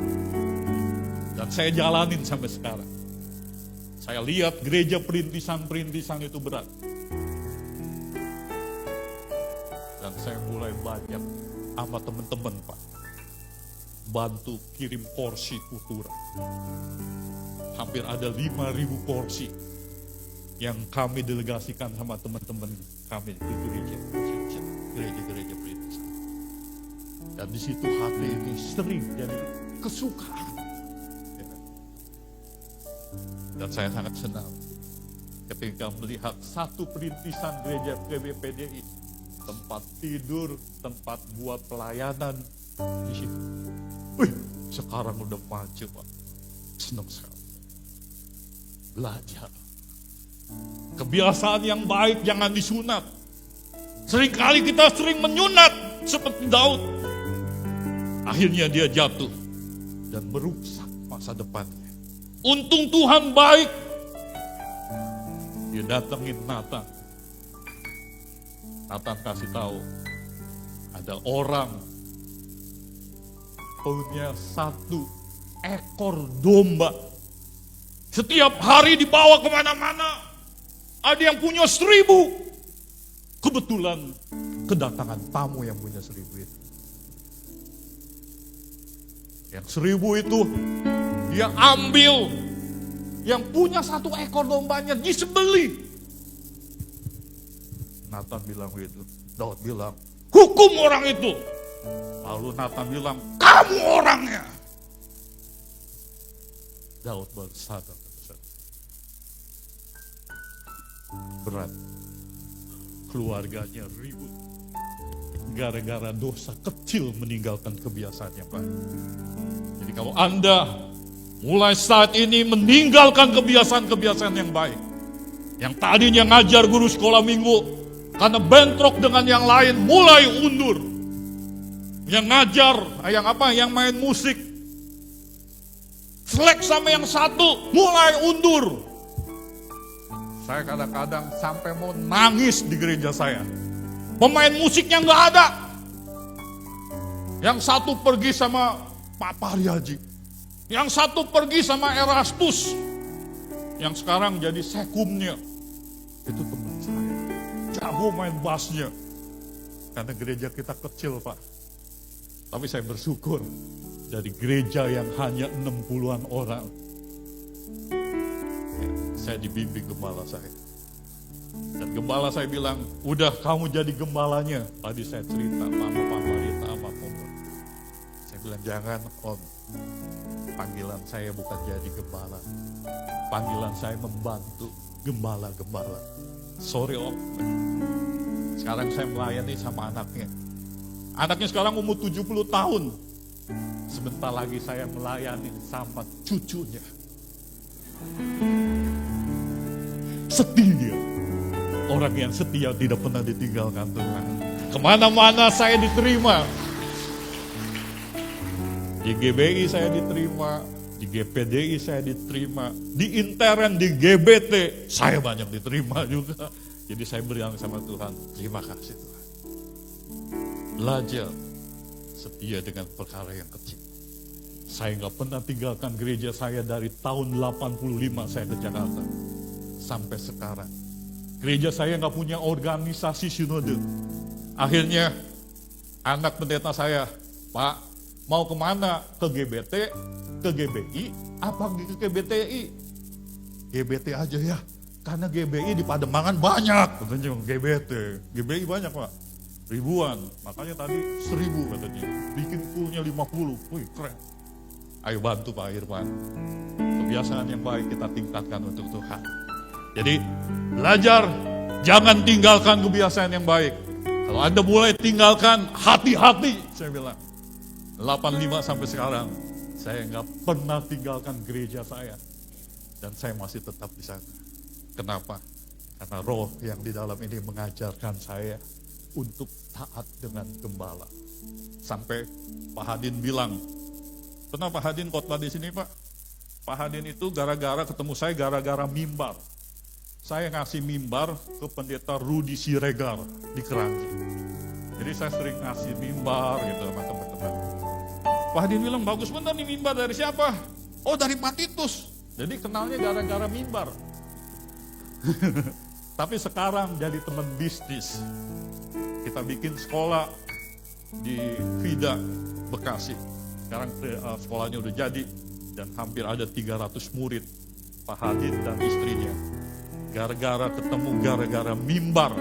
Dan saya jalanin sampai sekarang. Saya lihat gereja perintisan-perintisan itu berat. Dan saya mulai banyak sama teman-teman Pak. Bantu kirim porsi kultura. Hampir ada 5.000 porsi yang kami delegasikan sama teman-teman kami di gereja-gereja perintisan. Dan di situ hati ini sering jadi kesukaan. Dan saya sangat senang ketika melihat satu perintisan gereja GBPDI, tempat tidur, tempat buat pelayanan di situ. Wih, sekarang udah maju Pak. Senang sekali. Belajar. Kebiasaan yang baik jangan disunat. Seringkali kita sering menyunat seperti Daud. Akhirnya dia jatuh dan merusak masa depannya. Untung Tuhan baik. Dia datengin Nathan. Nathan kasih tahu ada orang punya 1 ekor domba. Setiap hari dibawa kemana-mana. Ada yang punya 1.000. Kebetulan kedatangan tamu yang punya 1.000 itu. Yang 1.000 itu dia ambil. Yang punya 1 ekor dombanya disembelih. Nathan bilang begitu. Daud bilang, hukum orang itu. Lalu Nathan bilang, kamu orangnya. Daud baru sadar. Berat. Keluarganya ribut. Gara-gara dosa kecil meninggalkan kebiasaan yang baik. Jadi kalau Anda mulai saat ini meninggalkan kebiasaan-kebiasaan yang baik. Yang tadinya ngajar guru sekolah minggu, karena bentrok dengan yang lain, mulai undur. Yang ngajar, yang main musik, selek sama yang satu, mulai undur. Saya kadang-kadang sampai mau nangis di gereja saya. Pemain musiknya nggak ada. Yang satu pergi sama Pak Pariaji. Yang satu pergi sama Erastus. Yang sekarang jadi sekumnya. Itu teman saya. Jago main bassnya. Karena gereja kita kecil Pak. Tapi saya bersyukur. Dari gereja yang hanya 60-an orang. Saya dibimbing gembala saya. Dan gembala saya bilang, udah kamu jadi gembalanya. Tadi saya cerita sama Pak Marita, sama Om. Saya bilang, jangan Om. Panggilan saya bukan jadi gembala. Panggilan saya membantu gembala-gembala. Sorry Om. Sekarang saya melayani sama anaknya. Anaknya sekarang umur 70 tahun. Sebentar lagi saya melayani sama cucunya. Setia. Orang yang setia tidak pernah ditinggalkan Tuhan. Kemana-mana saya diterima. Di GBI saya diterima. Di GPDI saya diterima. Di intern, di GBT saya banyak diterima juga. Jadi saya bilang sama Tuhan, terima kasih Tuhan. Belajar setia dengan perkara yang kecil. Saya nggak pernah tinggalkan gereja saya dari tahun 85 saya ke Jakarta. Sampai sekarang. Gereja saya nggak punya organisasi sinode. Akhirnya anak pendeta saya, Pak, mau kemana? Ke GBT, ke GBI, apa ke GBTI? GBT aja ya, karena GBI di Pademangan banyak. Katanya GBT, GBI banyak Pak, ribuan. Makanya tadi 1.000 katanya, bikin poolnya 50, wih keren. Ayo bantu Pak Irfan. Kebiasaan yang baik kita tingkatkan untuk Tuhan. Jadi belajar, jangan tinggalkan kebiasaan yang baik. Kalau Anda mulai tinggalkan, hati-hati saya bilang. 85 sampai sekarang, saya nggak pernah tinggalkan gereja saya. Dan saya masih tetap di sana. Kenapa? Karena roh yang di dalam ini mengajarkan saya untuk taat dengan gembala. Sampai Pak Hadin bilang, pernah Pak Hadin khotbah di sini Pak? Pak Hadin itu gara-gara ketemu saya gara-gara mimbar. Saya ngasih mimbar ke pendeta Rudi Siregar di Keranji. Jadi saya sering ngasih mimbar gitu sama teman-teman. Pak Hadin bilang, bagus bener nih mimbar, dari siapa? Oh, dari Pak Titus. Jadi kenalnya gara-gara mimbar. Tapi sekarang jadi teman bisnis. Kita bikin sekolah di Vida, Bekasi. Sekarang sekolahnya udah jadi dan hampir ada 300 murid Pak Hadin dan istrinya. Gara-gara ketemu, gara-gara mimbar.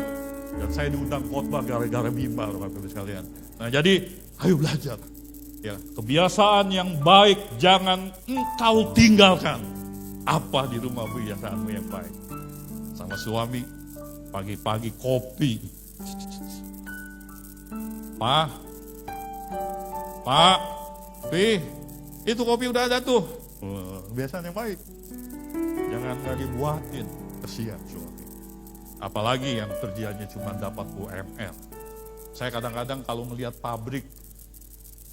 Dan saya diundang khotbah gara-gara mimbar, Bapak Ibu sekalian. Nah, jadi ayo belajar. Ya, kebiasaan yang baik jangan engkau tinggalkan. Apa di rumah kebiasaanmu yang baik? Sama suami, pagi-pagi kopi. Pak, itu kopi udah ada tuh. Kebiasaan yang baik. Jangan gak dibuatin, kesian suami. Apalagi yang kerjanya cuma dapat UMR. Saya kadang-kadang kalau melihat pabrik,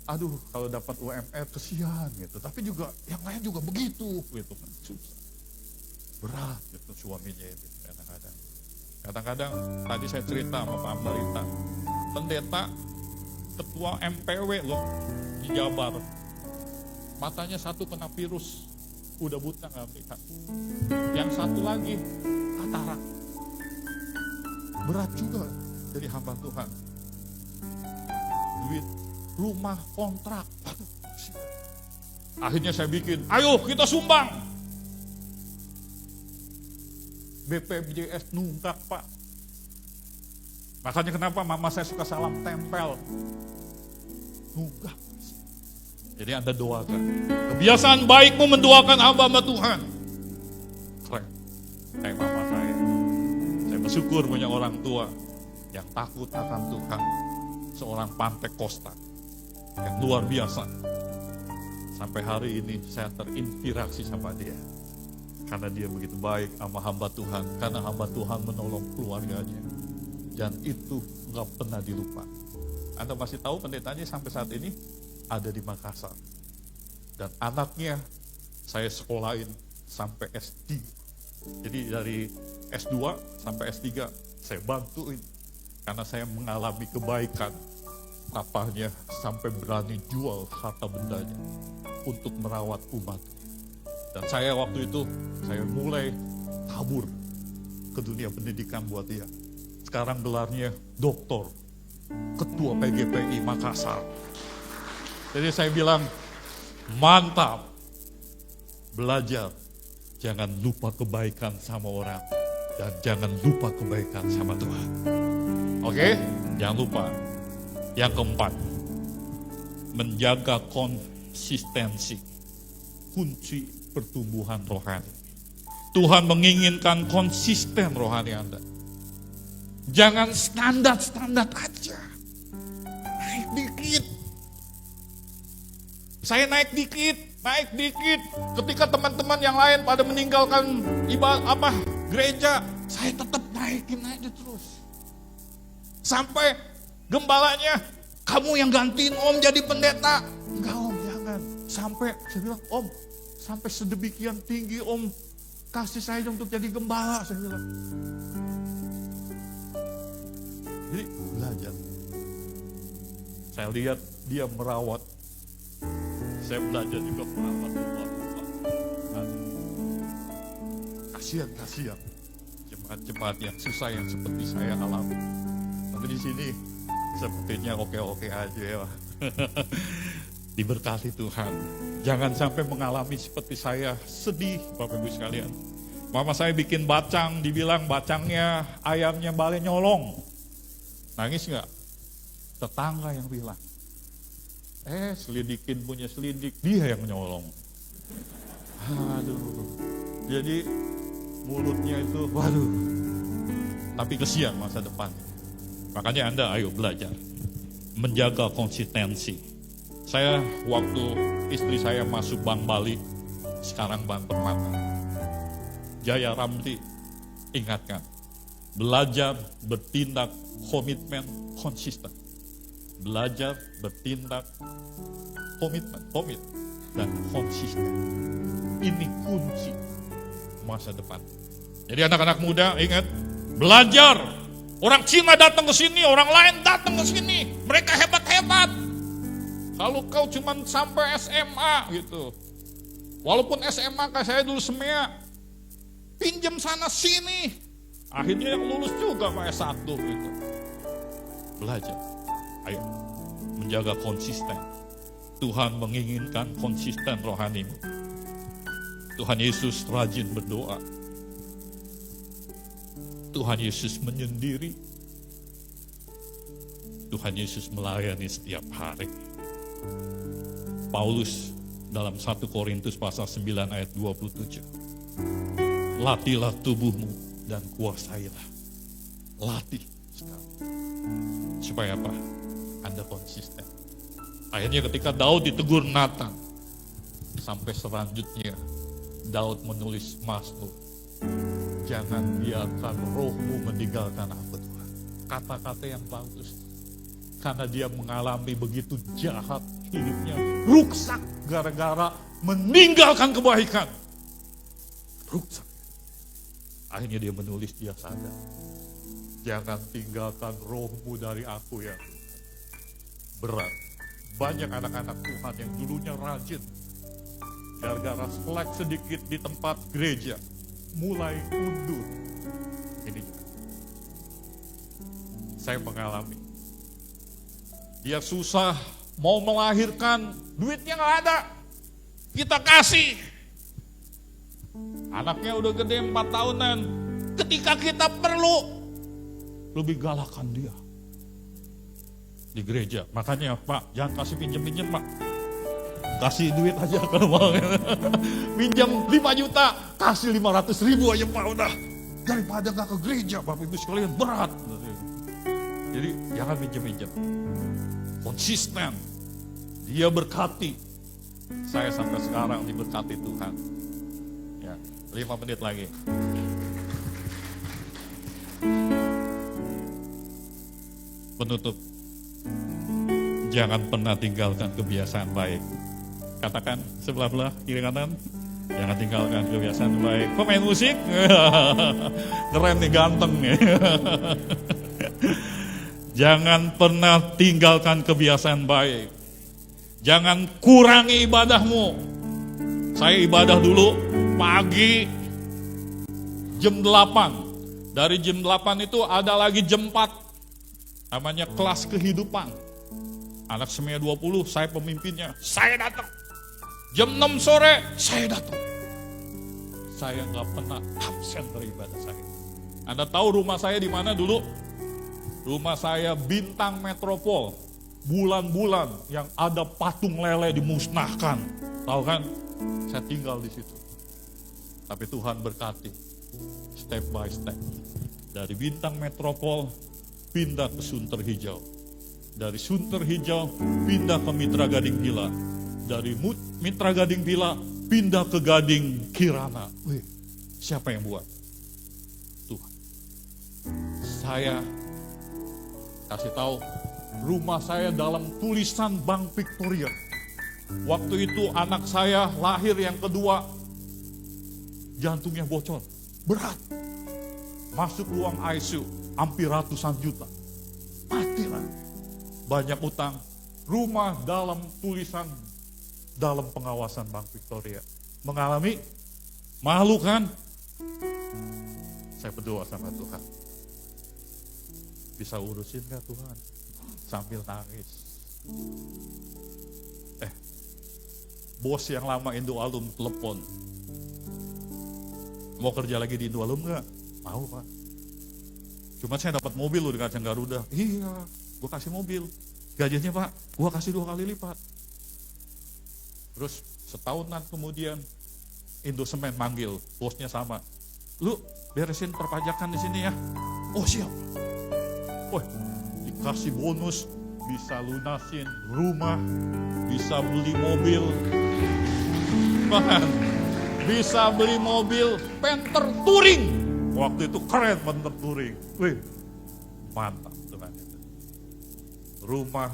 aduh kalau dapat UMR kesian gitu. Tapi juga yang lain juga begitu gitu kan. Susah. Berat gitu suaminya ini kadang-kadang. Kadang-kadang tadi saya cerita sama Pak Ambarita, pendeta ketua MPW loh di Jabar. Matanya satu kena virus, udah buta nggak melihat. Yang satu lagi katarak. Berat juga jadi hamba Tuhan. Duit rumah kontrak. Akhirnya saya bikin, ayo kita sumbang. BPJS nunggak Pak. Makanya kenapa mama saya suka salam tempel. Nunggak. Jadi Anda doakan. Kebiasaan baikmu mendoakan hamba Tuhan. Keren. Kayak mama saya. Saya bersyukur punya orang tua yang takut akan Tuhan. Seorang Pantekosta yang luar biasa. Sampai hari ini saya terinspirasi sama dia. Karena dia begitu baik sama hamba Tuhan. Karena hamba Tuhan menolong keluarganya. Dan itu gak pernah dilupa. Anda masih tahu pendetanya sampai saat ini ada di Makassar. Dan anaknya saya sekolahin sampai S3. Jadi dari S2 sampai S3 saya bantuin. Karena saya mengalami kebaikan. Papahnya sampai berani jual harta bendanya untuk merawat umat. Dan saya waktu itu, saya mulai tabur ke dunia pendidikan buat dia. Sekarang gelarnya doktor, ketua PGPI Makassar. Jadi saya bilang, mantap, belajar. Jangan lupa kebaikan sama orang. Dan jangan lupa kebaikan sama Tuhan. Oke? Jangan lupa. Yang keempat, menjaga konsistensi. Kunci pertumbuhan rohani. Tuhan menginginkan konsisten rohani Anda. Jangan standar-standar aja. Naik dikit. Saya naik dikit. Ketika teman-teman yang lain pada meninggalkan gereja, saya tetap naikin aja terus. Sampai gembalanya, kamu yang gantiin Om jadi pendeta. Enggak Om, jangan. Sampai saya bilang, Om, sampai sedemikian tinggi Om kasih saya untuk jadi gembala, saya bilang. Jadi belajar. Saya lihat dia merawat. Saya belajar juga merawat rumah. Kasihan. Jemaat-jemaat yang susah yang seperti saya alami. Tapi di sini sepertinya oke-oke aja ya. Diberkati Tuhan. Jangan sampai mengalami seperti saya, sedih Bapak Ibu sekalian. Mama saya bikin bacang, dibilang bacangnya ayamnya balik nyolong. Nangis gak? Tetangga yang bilang. Selidikin punya selidik, dia yang nyolong. Aduh. Jadi mulutnya itu, waduh. Tapi kesian masa depan. Makanya Anda ayo belajar. Menjaga konsistensi. Saya waktu istri saya masuk Bank Bali, sekarang Bank Permata. Jaya Ramli ingatkan, belajar, bertindak, komitmen, konsisten. Belajar, bertindak, komit, dan konsisten. Ini kunci masa depan. Jadi anak-anak muda ingat, belajar. Orang Cina datang ke sini, orang lain datang ke sini. Mereka hebat-hebat. Kalau kau cuman sampai SMA gitu. Walaupun SMA kayak saya dulu semea, pinjam sana sini. Akhirnya yang lulus juga Pak S1 gitu. Belajar. Ayo, menjaga konsisten. Tuhan menginginkan konsisten rohanimu. Tuhan Yesus rajin berdoa. Tuhan Yesus menyendiri. Tuhan Yesus melayani setiap hari. Paulus dalam 1 Korintus pasal 9 ayat 27. Latihlah tubuhmu dan kuasailah. Latih sekali. Supaya apa? Anda konsisten. Akhirnya ketika Daud ditegur Nathan, sampai selanjutnya Daud menulis mazmur. Jangan biarkan rohmu meninggalkan aku Tuhan. Kata-kata yang bagus. Karena dia mengalami begitu jahat hidupnya. Rusak gara-gara meninggalkan kebaikan. Rusak. Akhirnya dia menulis, dia sadar. Jangan tinggalkan rohmu dari aku ya. Berat. Banyak anak-anak Tuhan yang dulunya rajin. Gara-gara selek sedikit di tempat gereja. Mulai undur. Ini saya mengalami. Dia susah mau melahirkan, duitnya gak ada. Kita kasih. Anaknya udah gede 4 tahunan. Ketika kita perlu, lebih galakan dia. Di gereja. Makanya Pak, jangan kasih pinjem-pinjem Pak. Kasih duit aja kalau mau. Pinjam 5 juta, kasih 500 ribu aja Pak udah. Daripada gak ke gereja, Bapak Ibu sekalian berat. Jadi jangan pinjem-pinjem. Konsisten. Dia berkati. Saya sampai sekarang diberkati Tuhan. Ya, 5 menit lagi. Penutup. Jangan pernah tinggalkan kebiasaan baik. Katakan sebelah-belah, kiri kanan. Jangan tinggalkan kebiasaan baik. Kok main musik? Keren nih, ganteng nih. Jangan pernah tinggalkan kebiasaan baik. Jangan kurangi ibadahmu. Saya ibadah dulu pagi jam 8. Dari jam 8 itu ada lagi jam 4. Namanya kelas kehidupan. Anak semea 20, saya pemimpinnya. Saya datang. Jam 6 sore, saya datang. Saya nggak pernah absen dari ibadah saya. Anda tahu rumah saya di mana dulu? Rumah saya Bintang Metropol. Bulan-bulan yang ada patung lele dimusnahkan. Tahu kan? Saya tinggal di situ. Tapi Tuhan berkati. Step by step. Dari Bintang Metropol, pindah ke Sunter Hijau. Dari Sunter Hijau, pindah ke Mitra Gading Bila. Dari Mitra Gading Bila, pindah ke Gading Kirana. Wih, siapa yang buat? Tuhan. Saya kasih tahu, rumah saya dalam tulisan Bank Victoria. Waktu itu anak saya lahir yang kedua, jantungnya bocor, berat. Masuk ruang ICU, hampir ratusan juta. Matilah. Banyak utang, rumah dalam tulisan, dalam pengawasan Bank Victoria. Mengalami malu kan? Saya berdoa sama Tuhan. Bisa urusin gak Tuhan? Sambil nangis. Bos yang lama Indoalum telepon. Mau kerja lagi di Indoalum gak? Mau Pak. Cuma saya dapat mobil loh di Kacang Garuda. Iya, gue kasih mobil. Gajinya Pak, gue kasih 2 kali lipat. Terus setahunan kemudian Indosemen manggil, bosnya sama. Lu beresin perpajakan di sini ya. Oh siap. Wah, dikasih bonus, bisa lunasin rumah, bisa beli mobil, bahkan bisa beli mobil Panther Touring. Waktu itu keren Panther Touring. Wih, mantap Tuhan itu. Rumah,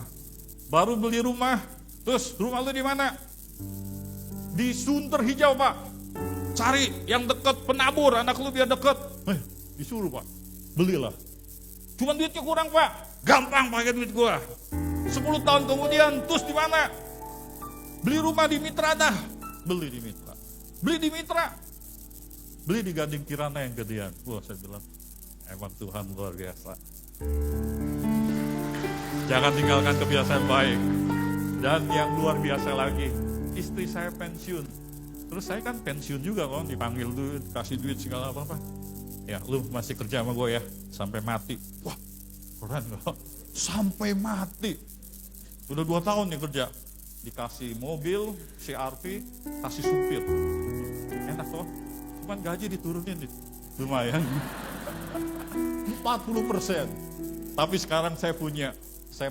baru beli rumah, terus rumah lu di mana? Di Sunter Hijau Pak. Cari yang dekat penabur, anak lu biar dekat. Disuruh Pak, belilah. Cuman duitnya kurang Pak. Gampang pakai duit gua. 10 tahun kemudian, terus di mana? Beli rumah di Mitra dah. Beli di Mitra. Beli di Mitra. Beli di Gading Kirana yang gedean. Wah, saya bilang, emang Tuhan luar biasa. Jangan tinggalkan kebiasaan baik. Dan yang luar biasa lagi, istri saya pensiun. Terus saya kan pensiun juga kok, dipanggil duit, kasih duit segala apa-apa. Ya, lu masih kerja sama gue ya, sampai mati. Wah, keren kok. Sampai mati. Udah 2 tahun nih kerja. Dikasih mobil, CRV, kasih supir. Enak kok. Cuman gaji diturunin nih. Lumayan. 40%. Tapi sekarang saya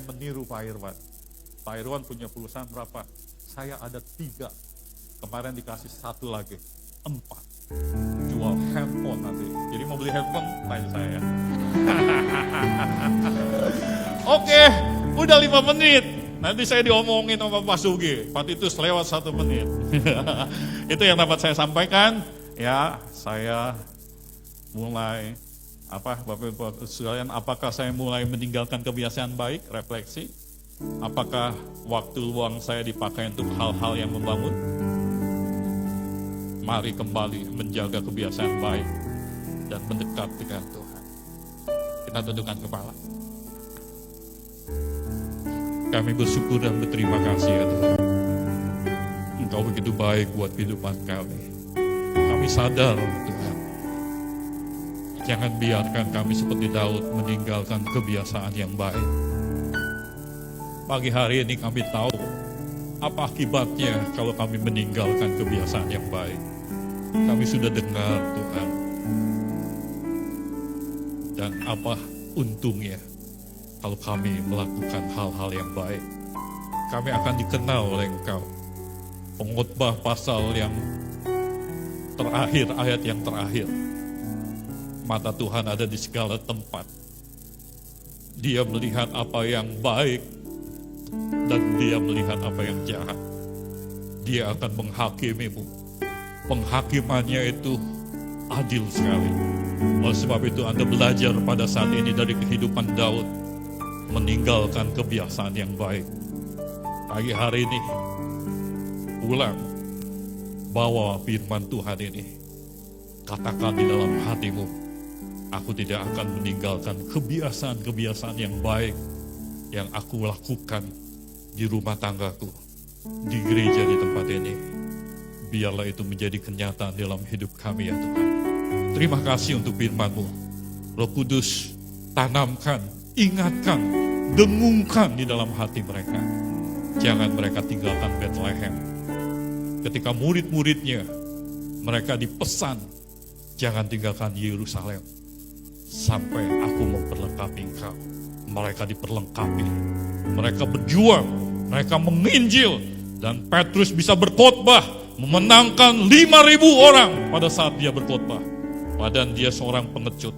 meniru Pak Irwan. Pak Irwan punya perusahaan berapa? Saya ada 3. Kemarin dikasih 1 lagi. 4. Jual handphone nanti. Jadi mau beli handphone, tanya saya. Oke, udah 5 menit. Nanti saya diomongin sama Pak Sugi. Pak Titus lewat 1 menit. Itu yang dapat saya sampaikan. Ya, saya mulai Bapak Ibu sekalian, apakah saya mulai meninggalkan kebiasaan baik, refleksi? Apakah waktu luang saya dipakai untuk hal-hal yang membangun? Mari kembali menjaga kebiasaan baik dan mendekat dengan Tuhan. Kita tundukkan kepala. Kami bersyukur dan berterima kasih ya Tuhan. Engkau begitu baik buat kehidupan kami. Kami sadar Tuhan. Jangan biarkan kami seperti Daud meninggalkan kebiasaan yang baik. Pagi hari ini kami tahu apa akibatnya kalau kami meninggalkan kebiasaan yang baik. Kami sudah dengar Tuhan. Dan apa untungnya kalau kami melakukan hal-hal yang baik. Kami akan dikenal oleh Engkau. Pengkhotbah pasal yang terakhir, ayat yang terakhir. Mata Tuhan ada di segala tempat. Dia melihat apa yang baik dan dia melihat apa yang jahat. Dia akan menghakimimu. Penghakimannya itu adil sekali. Oleh sebab itu Anda belajar pada saat ini dari kehidupan Daud, meninggalkan kebiasaan yang baik. Pagi hari ini, pulang, bawa firman Tuhan ini. Katakan di dalam hatimu, aku tidak akan meninggalkan kebiasaan-kebiasaan yang baik yang aku lakukan di rumah tanggaku, di gereja di tempat ini. Biarlah itu menjadi kenyataan dalam hidup kami ya Tuhan. Terima kasih untuk firman-Mu. Roh Kudus, tanamkan, ingatkan, dengungkan di dalam hati mereka. Jangan mereka tinggalkan Bethlehem. Ketika murid-muridnya, mereka dipesan, jangan tinggalkan Yerusalem. Sampai aku memperlengkapi engkau. Mereka diperlengkapi. Mereka berjuang, mereka menginjil. Dan Petrus bisa berkhotbah, memenangkan 5.000 orang pada saat dia berkhotbah. Padahal dia seorang pengecut.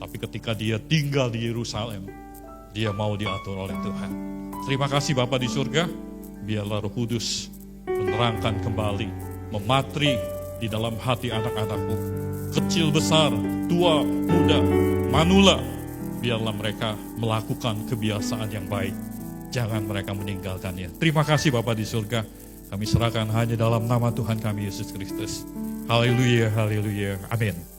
Tapi ketika dia tinggal di Yerusalem, dia mau diatur oleh Tuhan. Terima kasih Bapa di surga. Biarlah Roh Kudus menerangkan kembali, mematri di dalam hati anak-anakmu. Kecil besar, tua, muda, manula. Biarlah mereka melakukan kebiasaan yang baik. Jangan mereka meninggalkannya. Terima kasih Bapa di surga. Kami serahkan hanya dalam nama Tuhan kami Yesus Kristus. Haleluya, haleluya, amin.